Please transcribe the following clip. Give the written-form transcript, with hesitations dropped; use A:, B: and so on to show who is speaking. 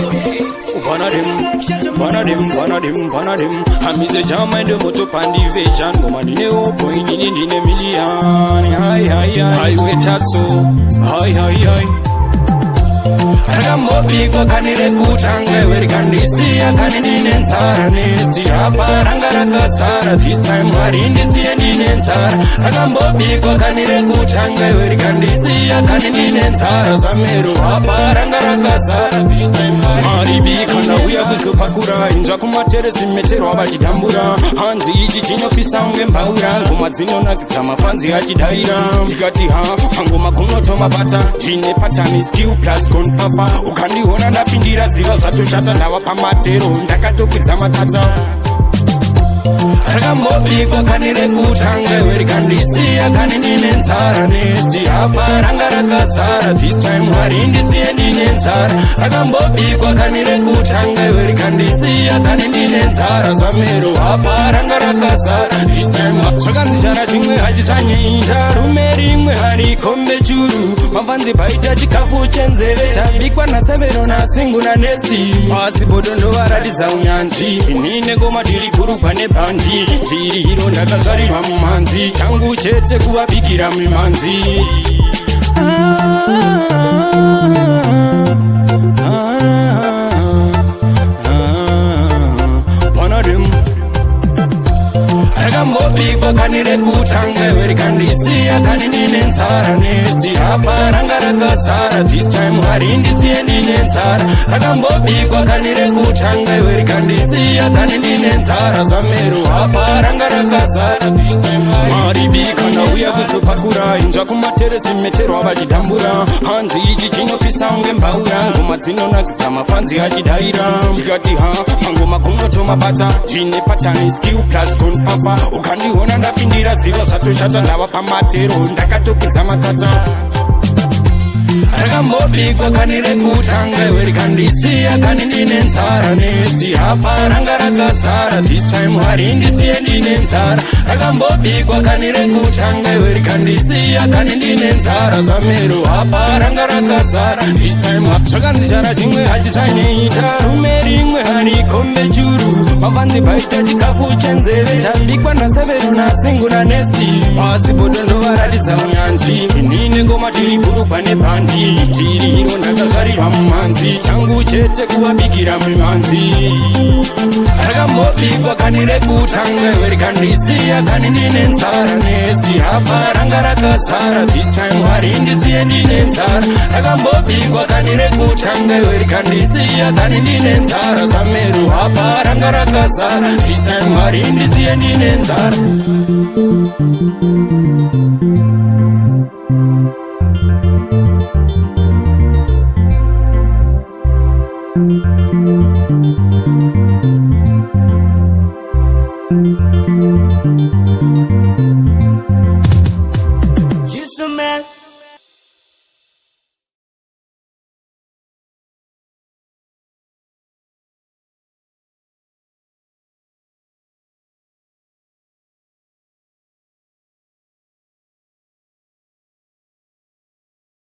A: One of them. I'm a jam and the motor pandy vision. Woman in a point in a million. Highway taxo. Hi. Ragambobi kwa kanire kutanga where can we see a caninin and Sara Nesti Aparanga Sara this time Marindi see and Sara Ragambobi kwa kanire kutanga where can we see a caninin and Sara Zameru Aparanga Sara this time Maribi kana uya busupakura inja kumatere simetero abajidambura hanzi ichi chino pisange mpaura kumadzino nakisama fanzi achidaira tikati ha angoma kunoto mabata jine patani skill plus konfafa ukandiona ndapindira ziva zvatoshata ndava pamatero ndakatokwidza matata Ragambobi kwa kanire kutanga where can we see a caninin and Sara Nesti Aparanga Sara this time Marindi see and Sara Ragambobi kwa kanire kutanga where can we see a caninin and Sara Zameru Aparanga Sara this time Swaganzi chara chimwe hachitanye rumeri imwe hari kombe churu mavanzi baita chikafu chenzeve chabikwa na Severo na Singu na Nesti pasi bodondo varatidza unyanzvi inine ngoma tiri kuru pane bandi ndiri hiro ndakazvarirwa mumanzi changu chete kuvabikira mimanzi Ragambobi kwa kanire kutanga where can we see a caninin and Sara Nesti Aparanga Sara this time Marindi see and Sara Ragambobi kwa kanire kutanga where can we see a caninin and Sara Zameru Aparanga Sara this time Maribi kana uya busupakura inja kumatere simetero abajidambura hanzi ichi chino pisange mpaura kumadzino nakisama fanzi achidaira tikati ha angoma kunoto mabata jine patani skill plus konfafa ukandiona ndapindira ziva zvatoshata ndava pamatero ndakatokwidza matata Ragambobi kwa kanire kutanga where can we see a caninin and Sara Nesti Aparanga Sara this time Marindi see and Sara Ragambobi kwa kanire kutanga where can we see a caninin and Sara Zameru Aparanga Sara this time Swaganzi chara chimwe hachitanye rumeri imwe hari kombe churu mavanzi baita chikafu chenzeve chabikwa na Severo na Singu na Nesti pasi bodondo varatidza unyanzvi inine ngoma tiri kuru pane bandi tiri hiro ndakazvarirwa mumanzi changu chete kuvabikira mimanzi Ragambobi kwa kanire kutanga where can we see a caninin and Sara Nesti Aparanga Sara this time Marindi see and Sara Ragambobi kwa kanire kutanga where can we see a caninin and Sara Zameru Aparanga Sara this time Marindi see and Sara